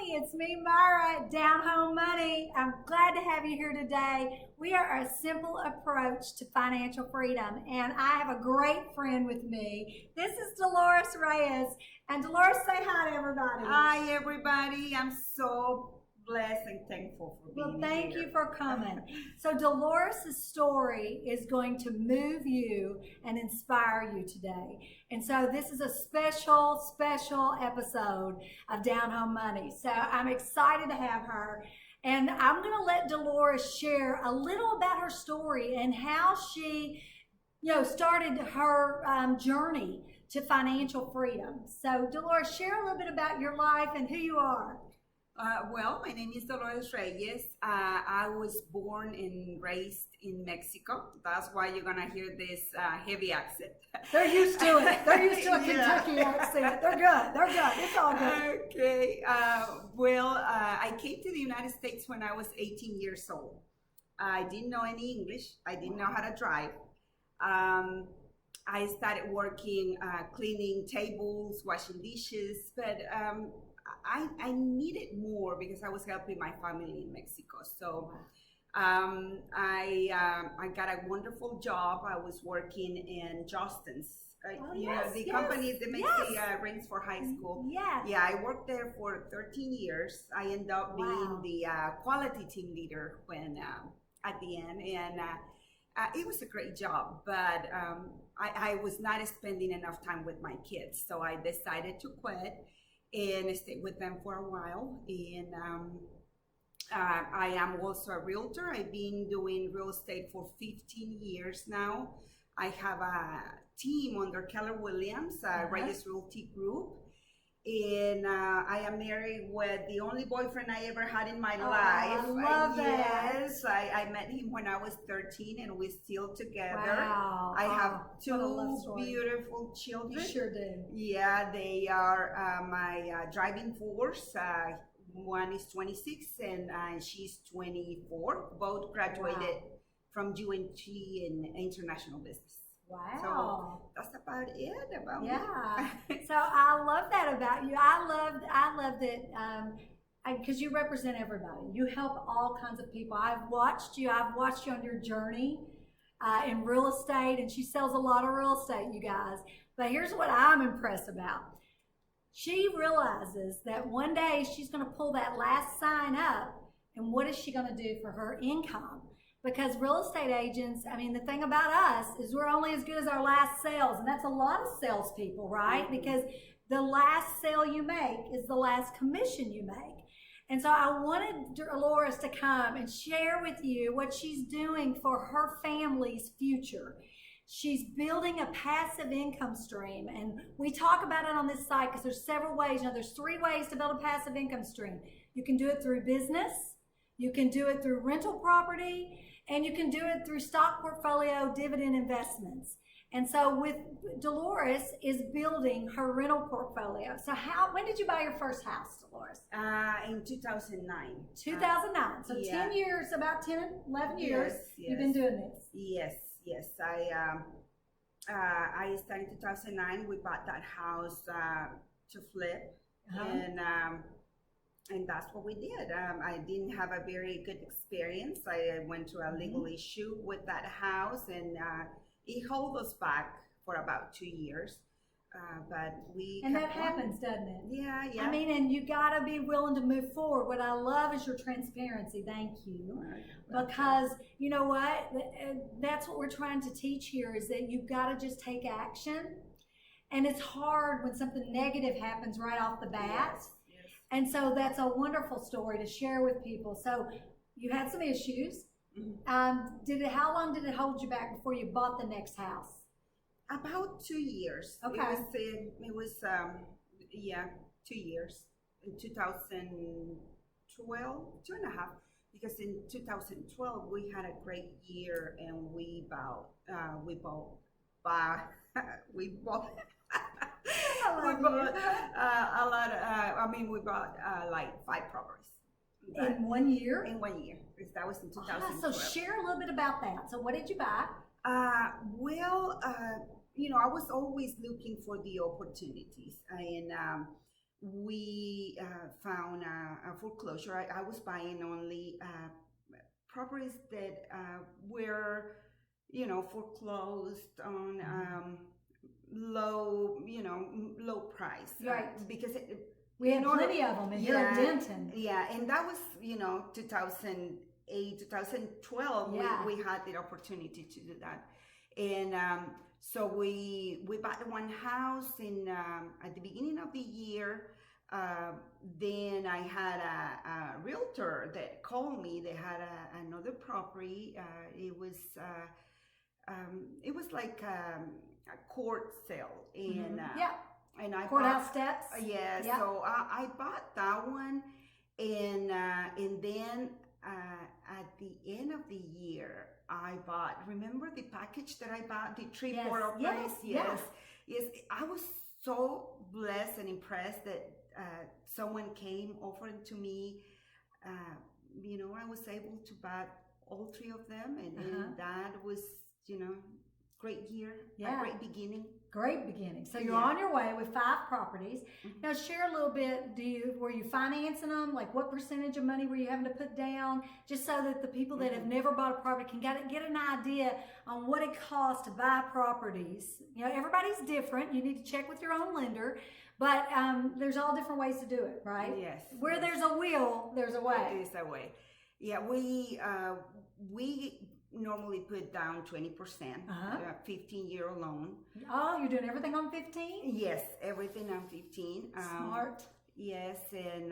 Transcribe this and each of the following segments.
Money. It's me, Myra, at Down Home Money. I'm glad to have you here today. We are a simple approach to financial freedom, and I have a great friend with me. This is Dolores Reyes. And Dolores, say hi to everybody. Hi, everybody. I'm so blessed and thankful for being here. Well, thank you for coming. So Dolores' story is going to move you and inspire you today. And so this is a special episode of Down Home Money. So I'm excited to have her. And I'm going to let Dolores share a little about her story and how she, started her journey to financial freedom. So Dolores, share a little bit about your life and who you are. Well, my name is Dolores Reyes. I was born and raised in Mexico. That's why you're going to hear this heavy accent. They're used to it. They're used to a Kentucky accent. They're good. It's all good. Okay. I came to the United States when I was 18 years old. I didn't know any English. I didn't know how to drive. I started working, cleaning tables, washing dishes, but I needed more because I was helping my family in Mexico. So I got a wonderful job. I was working in Justin's, companies that make the rings for high school. Yeah, I worked there for 13 years. I ended up being the quality team leader when at the end, and it was a great job, but I was not spending enough time with my kids, so I decided to quit and stayed with them for a while. And I am also a realtor. I've been doing real estate for 15 years now. I have a team under Keller Williams, Reyes Realty Group. And I am married with the only boyfriend I ever had in my life. I love that. Yes, I met him when I was 13 and we're still together. Wow. I have two beautiful children. You sure do. Yeah, they are my driving force. One is 26 and she's 24. Both graduated from UNT in international business. Wow. So that's about it about me. Yeah. So I love that about you. I love that because you represent everybody. You help all kinds of people. I've watched you on your journey in real estate, and she sells a lot of real estate, you guys. But here's what I'm impressed about. She realizes that one day she's going to pull that last sign up, and what is she going to do for her income? Because real estate agents, the thing about us is we're only as good as our last sales. And that's a lot of salespeople, right? Mm-hmm. Because the last sale you make is the last commission you make. And so I wanted Dolores to come and share with you what she's doing for her family's future. She's building a passive income stream. And we talk about it on this site because there's several ways. There's 3 ways to build a passive income stream. You can do it through business. You can do it through rental property. And you can do it through stock portfolio dividend investments. And so with Dolores is building her rental portfolio. So when did you buy your first house, Dolores? In 2009. 2009. So 10 years, about 10, 11 years you've been doing this. Yes. I started in 2009. We bought that house to flip. And that's what we did. I didn't have a very good experience. I went to a legal issue with that house, and it held us back for about 2 years. But we and that happens, doesn't it? Yeah. And you got to be willing to move forward. What I love is your transparency. Thank you. Because you know what? That's what we're trying to teach here is that you've got to just take action. And it's hard when something negative happens right off the bat. Yes. And so that's a wonderful story to share with people. So you had some issues. Mm-hmm. How long did it hold you back before you bought the next house? About 2 years. Okay. It was 2 years. In 2012, 2.5. Because in 2012 we had a great year and we bought we bought a lot of, we bought like 5 properties. In 1 year? In 1 year, because that was in 2012. So share a little bit about that. So what did you buy? I was always looking for the opportunities. And we found a foreclosure. I was buying only properties that were, foreclosed on low price. Right. Because we had plenty of them, and here in Denton. Yeah, and that was 2008, 2012. Yeah. We had the opportunity to do that, and so we bought one house in at the beginning of the year. Then I had a realtor that called me. They had another property. It was like a court sale, and and I courthouse steps. Yeah, so I bought that one, and then at the end of the year, I bought. Remember the package that I bought, the three properties? Yes. I was so blessed and impressed that someone came offering to me. I was able to buy all three of them, and that was, great year, a great beginning. Great beginning. So you're on your way with 5 properties. Mm-hmm. Now share a little bit. Were you financing them? Like what percentage of money were you having to put down? Just so that the people that have never bought a property can get an idea on what it costs to buy properties. Everybody's different. You need to check with your own lender. But there's all different ways to do it, right? Yes. Where there's a will, there's a way. There is a way. Yeah, we normally put down 20%, 15-year loan. Oh, you're doing everything on 15? Yes, everything on 15. Smart. Yes, and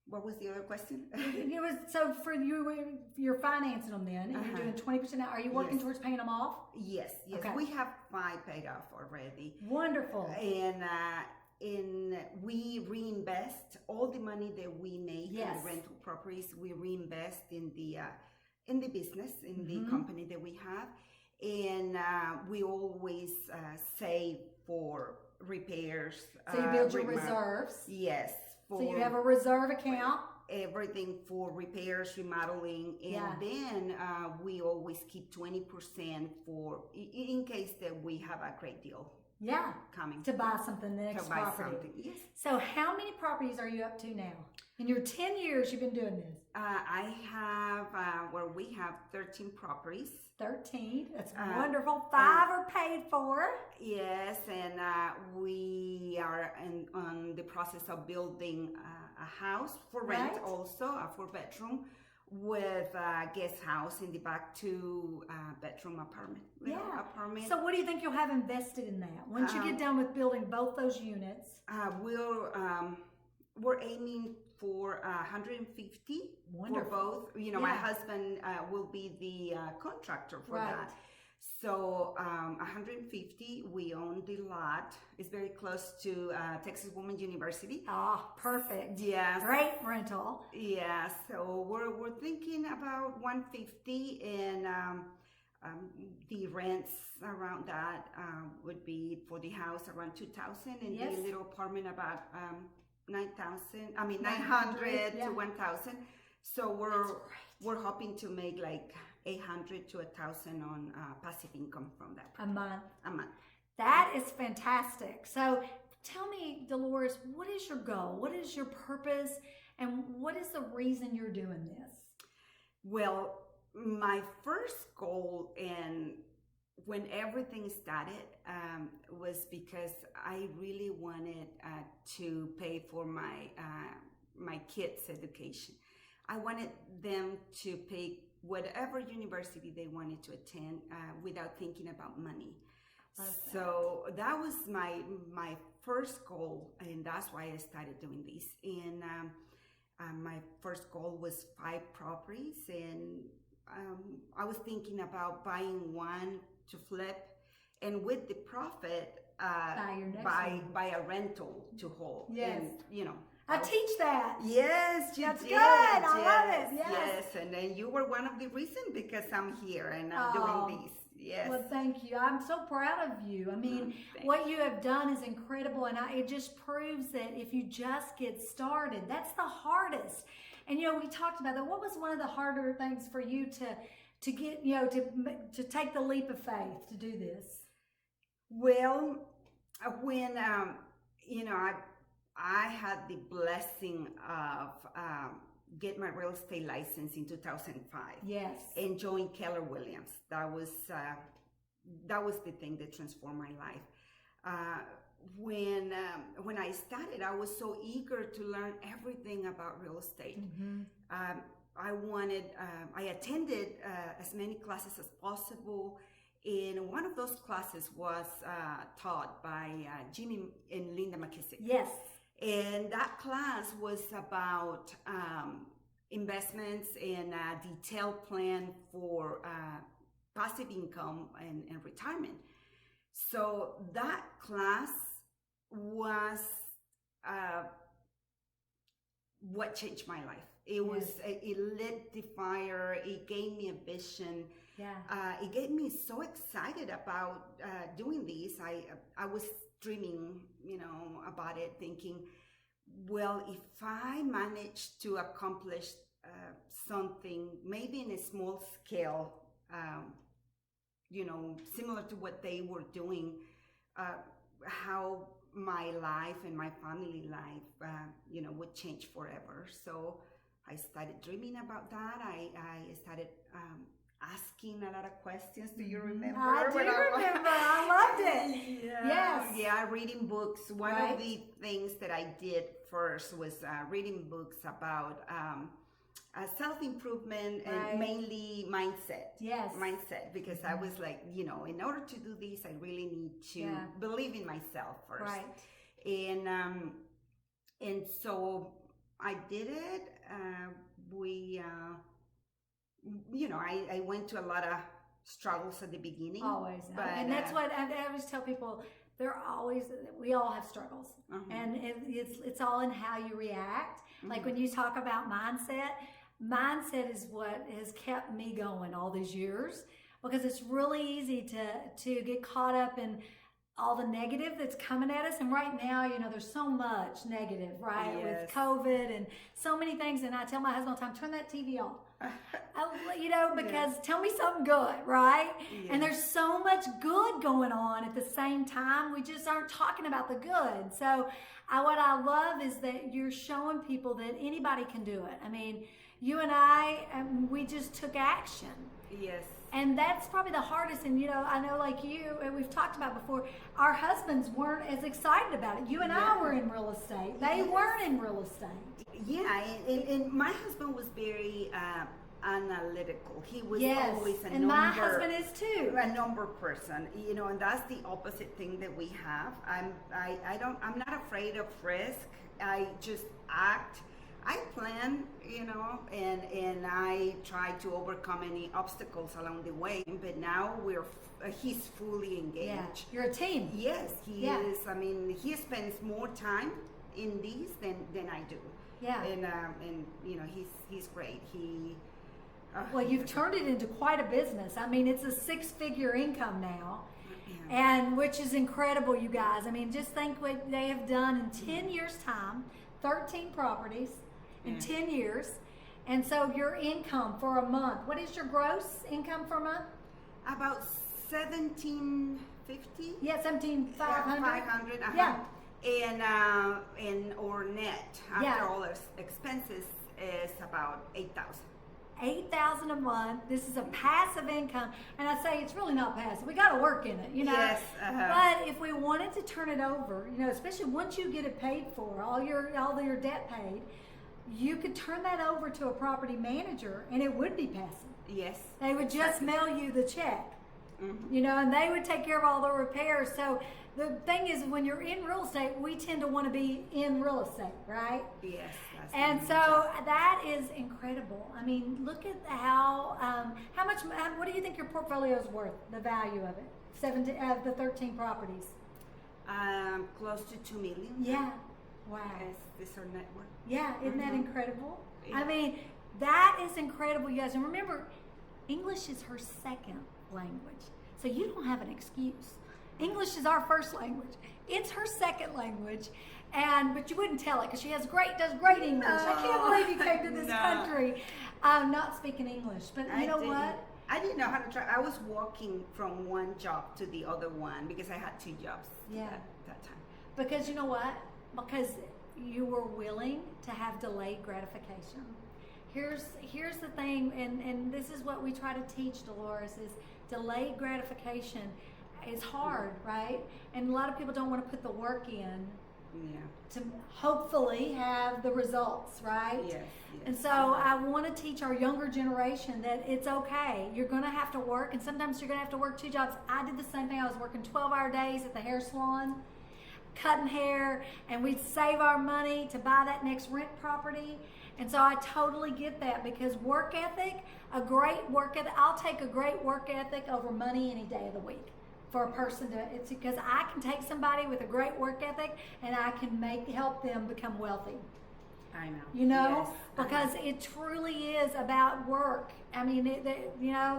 what was the other question? So for you, you're financing them then, and you're doing 20%. Are you working towards paying them off? Yes. Okay. We have 5 paid off already. Wonderful. And we reinvest all the money that we make in the rental properties. We reinvest in the business, in the company that we have, and we always save for repairs. So you build your reserves. Yes. So you have a reserve account. Everything for repairs, remodeling, and then we always keep 20% for in case that we have a great deal. Coming to buy something the next property. Yes. So how many properties are you up to now? In your 10 years you've been doing this? I have we have 13 properties. 13. That's wonderful. 5 are paid for. Yes, and we are on the process of building a house for rent, also a 4-bedroom. With a guest house in the back, 2-bedroom apartment. Apartment. So what do you think you'll have invested in that? Once you get done with building both those units? We're aiming for 150 for both. My husband will be the contractor for that. So 150, we own the lot. It's very close to Texas Women's University. Oh, perfect. Yes. Great rental. Yeah, so we're thinking about 150, and the rents around that would be for the house around 2,000, and the little apartment about 900 to 1,000. So we're hoping to make like 800 to 1,000 on passive income from that. A month. A month. That is fantastic. So tell me, Dolores, what is your goal? What is your purpose? And what is the reason you're doing this? Well, my first goal, and when everything started, was because I really wanted to pay for my kids' education. I wanted them to pay whatever university they wanted to attend without thinking about money. So that was my first goal, and that's why I started doing this. And my first goal was 5 properties, and I was thinking about buying one to flip, and with the profit, buy a rental to hold. Yes. And, I teach that. Yes, that's good. I love it. Yes, and then you were one of the reasons because I'm here and I'm doing this. Yes. Well, thank you. I'm so proud of you. I mean, what you have done is incredible, and it just proves that if you just get started, that's the hardest. And we talked about that. What was one of the harder things for you to get, to take the leap of faith to do this? Well, when I had the blessing of get my real estate license in 2005. Yes. And join Keller Williams. That was the thing that transformed my life. When I started, I was so eager to learn everything about real estate. I attended as many classes as possible. And one of those classes was taught by Jimmy and Linda McKissick. Yes. And that class was about investments and a detailed plan for passive income and retirement. So that class was what changed my life. It lit the fire. It gave me a vision. Yeah. It gave me so excited about doing this. I was dreaming, about it, thinking, well, if I manage to accomplish something, maybe in a small scale, similar to what they were doing, how my life and my family life, would change forever. So I started dreaming about that. I started asking a lot of questions. Do you remember? I do remember. I loved it. Yes. Yeah, reading books. One of the things that I did first was reading books about self-improvement and mainly mindset. Yes. Mindset, because I was like, in order to do this, I really need to believe in myself first. Right. And so I did it. I went to a lot of struggles at the beginning. Always. And that's what I always tell people. We all have struggles. And it's all in how you react. Like when you talk about mindset is what has kept me going all these years, because it's really easy to get caught up in all the negative that's coming at us. And right now, there's so much negative, right? Yes. With COVID and so many things. And I tell my husband all the time, turn that TV off. Because tell me something good, right? Yes. And there's so much good going on at the same time. We just aren't talking about the good. So what I love is that you're showing people that anybody can do it. I mean, you and I, we just took action. Yes. And that's probably the hardest. And, I know like you, and we've talked about before, our husbands weren't as excited about it. You and I were in real estate. They weren't in real estate. Yeah, and my husband was very analytical. He was always a number. And my husband is too. A number person, and that's the opposite thing that we have. I'm not afraid of risk. I just act. I plan, and I try to overcome any obstacles along the way. But now he's fully engaged. Yeah. You're a team. Yes, he is. I mean, he spends more time in these than I do. Yeah. And he's great. Well, you've turned it into quite a business. I mean, it's a 6-figure income now. Yeah. And which is incredible, you guys. I mean, just think what they have done in 10 years' time, 13 properties in 10 years. And so your income for a month, what is your gross income for a month? About $1,750. Yeah, $1,750. $500. Yeah. And or net after all expenses is about $8,000. $8,000 a month. This is a passive income, and I say it's really not passive. We got to work in it, Yes. But if we wanted to turn it over, especially once you get it paid for, all your debt paid, you could turn that over to a property manager, and it would be passive. Yes. They would just mail you the check, and they would take care of all the repairs. So the thing is, when you're in real estate, we tend to want to be in real estate, right? Yes. And so that is incredible. I mean, look at how much. What do you think your portfolio is worth? The value of it, of the 13 properties. Close to $2 million. Yeah. Wow. Is our net worth? Yeah. Isn't that incredible? Yeah. I mean, that is incredible, you guys. And remember, English is her second language, so you don't have an excuse. English is our first language. It's her second language. But you wouldn't tell it because she does great English. No. I can't believe you came to this country not speaking English. But you know what? I didn't know how to try. I was walking from one job to the other one because I had 2 jobs at that time. Because you know what? Because you were willing to have delayed gratification. Here's the thing, and this is what we try to teach, Dolores, is delayed gratification is hard, right? And a lot of people don't want to put the work in to hopefully have the results, right? Yes. And so I want to teach our younger generation that it's okay. You're going to have to work, and sometimes you're going to have to work 2 jobs. I did the same thing. I was working 12-hour days at the hair salon, cutting hair, and we'd save our money to buy that next rent property. And so I totally get that, because work ethic, I'll take a great work ethic over money any day of the week. For a person it's because I can take somebody with a great work ethic and I can help them become wealthy. I know. You know, yes, because it truly is about work. I mean,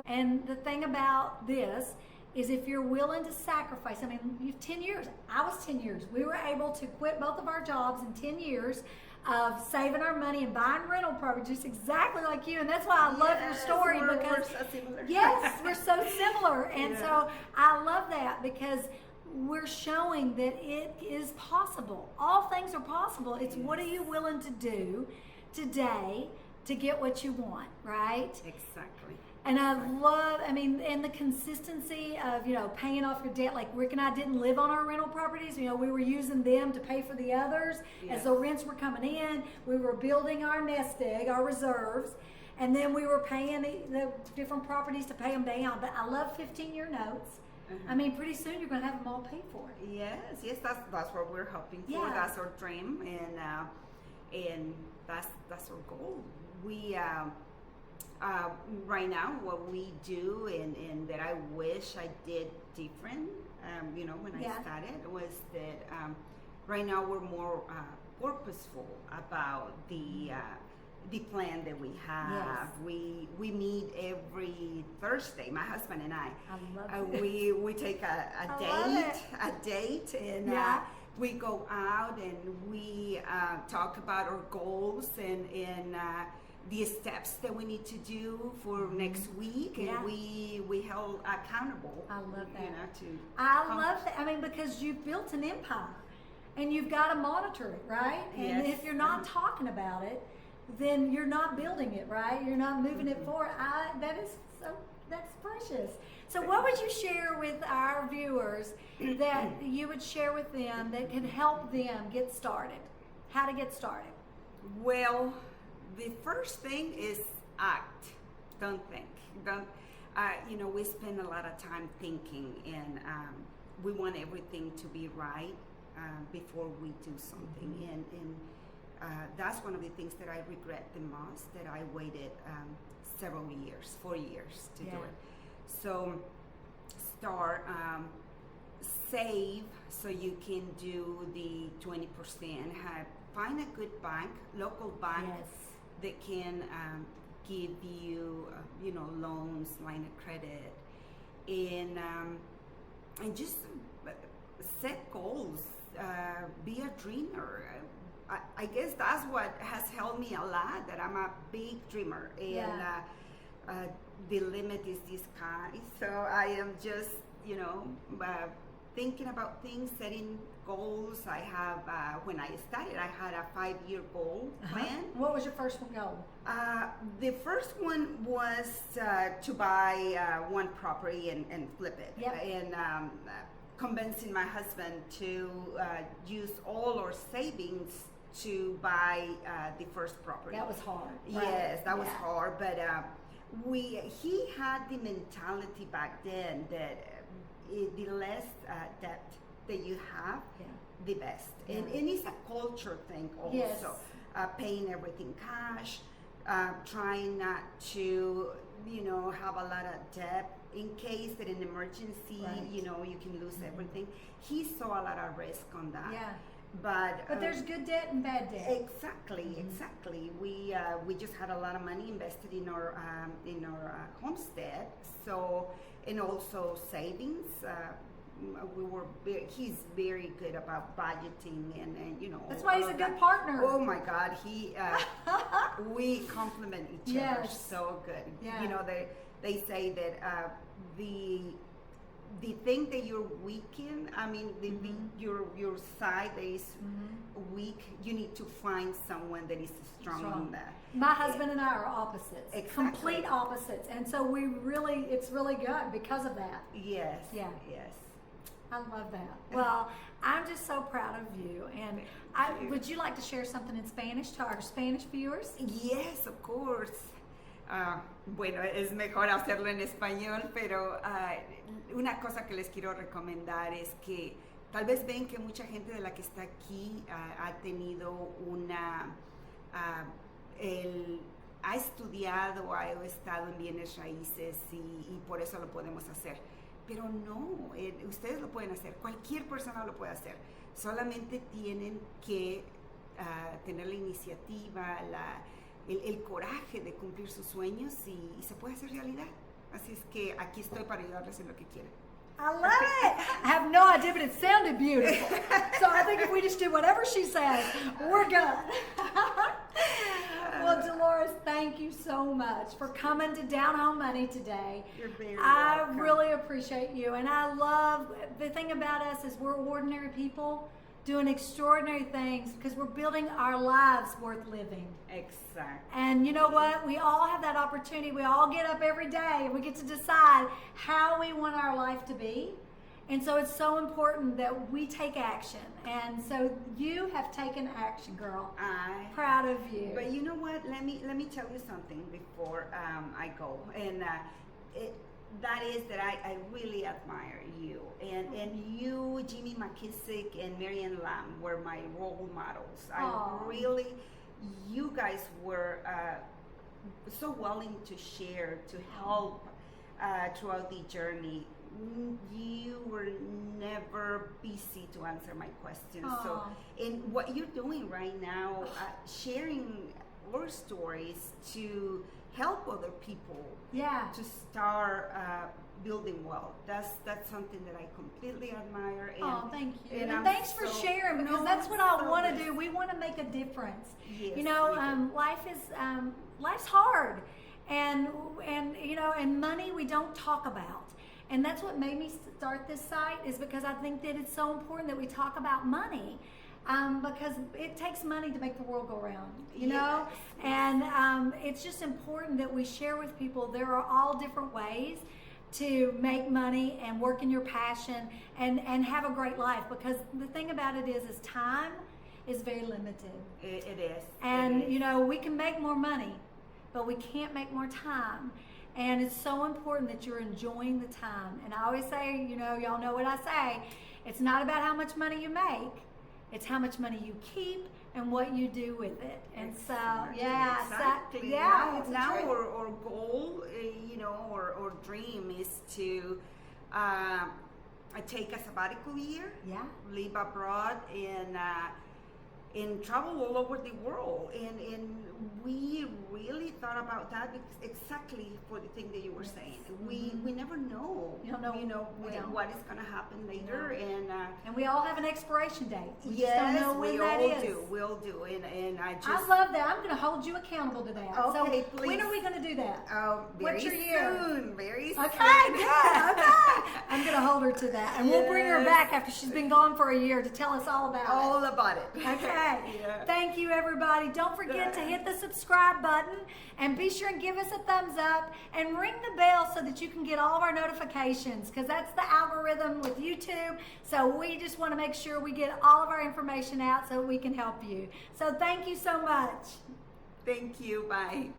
and the thing about this is if you're willing to sacrifice, I mean, you've 10 years. I was 10 years. We were able to quit both of our jobs in 10 years of saving our money and buying rental property, just exactly like you. And that's why I love your story, because we're so similar. Yes, we're so similar. And so I love that, because we're showing that it is possible. All things are possible. It's what are you willing to do today to get what you want, right? Exactly. And I love, and the consistency of, paying off your debt. Like Rick and I didn't live on our rental properties. We were using them to pay for the others. As the rents were coming in, we were building our nest egg, our reserves. And then we were paying the different properties to pay them down. But I love 15-year notes. Pretty soon you're going to have them all paid for. Yes, that's what we're hoping for. Yeah. That's our dream, and that's our goal. We right now, what we do, and that I wish I did different, when I started, was that right now we're more purposeful about the plan that we have. Yes. We meet every Thursday, my husband and I. I love we take a date, and we go out and we talk about our goals and the steps that we need to do for next week, and we held accountable. I love that. I love that. Because you've built an empire, and you've got to monitor it, right? And if you're not talking about it, then you're not building it, right? You're not moving it forward. That's precious. So what would you share with our viewers that you would share with them that could help them get started? How to get started? Well, the first thing is act. Don't think. We spend a lot of time thinking, and we want everything to be right before we do something. And that's one of the things that I regret the most, that I waited several years, 4 years to do it. So start, save so you can do the 20%. Find a good bank, local bank, that can give you, loans, line of credit, and just set goals. Be a dreamer. I guess that's what has helped me a lot, that I'm a big dreamer, and the limit is the sky. So I am just, thinking about things, setting goals. I have, when I started, I had a 5-year goal plan. What was your first goal? The first one was to buy one property and flip it. And convincing my husband to use all our savings to buy the first property. That was hard. Right? Yes, that was hard, but he had the mentality back then that the less debt that you have, the best. And it's a culture thing also. Yes. Paying everything cash, trying not to, have a lot of debt in case that an emergency, you can lose everything. He saw a lot of risk on that. Yeah. But there's good debt and bad debt. Exactly. We just had a lot of money invested in our homestead. So, and also savings. He's very good about budgeting and that's why he's a good partner. Oh my God, we complement each other so good. Yeah. They say that the the thing that you're weak in, I mean, your side that is weak, you need to find someone that is strong on that. My husband and I are opposites, Exactly. complete opposites, and so it's really good because of that. Yes. Yeah. Yes. I love that. Well, I'm just so proud of you. And would you like to share something in Spanish to our Spanish viewers? Yes, of course. Bueno, es mejor hacerlo en español, pero una cosa que les quiero recomendar es que tal vez ven que mucha gente de la que está aquí ha tenido ha estudiado, ha estado en bienes raíces y por eso lo podemos hacer. Pero no, ustedes lo pueden hacer, cualquier persona lo puede hacer. Solamente tienen que tener la iniciativa, el coraje de cumplir sus sueños y se puede hacer realidad. Así es que aquí estoy para ayudarles en lo que quieran. I love it. I have no idea, but it sounded beautiful. So I think if we just do whatever she says, we're good. Well, Dolores, thank you so much for coming to Down Home Money today. You're very I welcome. really appreciate you. And I love, the thing about us is we're ordinary people doing extraordinary things because we're building our lives worth living. Exactly. And you know what? We all have that opportunity. We all get up every day and we get to decide how we want our life to be. And so it's so important that we take action. And so you have taken action, girl. Proud of you. But you know what? Let me tell you something before I go. And that is that I really admire you. And you, Jimmy McKissick, and Marianne Lamb were my role models. You guys were so willing to share, to help throughout the journey. You were never busy to answer my questions. So, and what you're doing right now, sharing our stories to help other people to start building wealth. That's something that I completely admire. And, thank you. And, and thanks for sharing, because that's what I want to do. We want to make a difference. Yes, you know, life's hard, and you know, and money we don't talk about. And that's what made me start this site, is because I think that it's so important that we talk about money. Because it takes money to make the world go round, you know? And it's just important that we share with people there are all different ways to make money and work in your passion and have a great life. Because the thing about it is time is very limited. It is. And, you know, we can make more money, but we can't make more time. And it's so important that you're enjoying the time. And I always say, you know, y'all know what I say, it's not about how much money you make, it's how much money you keep and what you do with it. And exactly. So, yeah. Exactly. Now our goal, you know, our dream is to take a sabbatical year, live abroad, and travel all over the world. And we really thought about that exactly for the thing that you were saying. We never know. You don't know, what is going to happen later. And we all have an expiration date. We yes, just don't know when that is. We'll do. And I love that. I'm going to hold you accountable to that. Okay, so please. When are we going to do that? Very What's your year? soon. Very soon. Okay, good. Okay. I'm going to hold her to that. And we'll bring her back after she's been gone for a year to tell us all about it. All about it. Okay. Yeah. Thank you, everybody. Don't forget to hit the subscribe button and be sure and give us a thumbs up and ring the bell so that you can get all of our notifications, because that's the algorithm with YouTube. So we just want to make sure we get all of our information out so we can help you. So thank you so much. Thank you. Bye.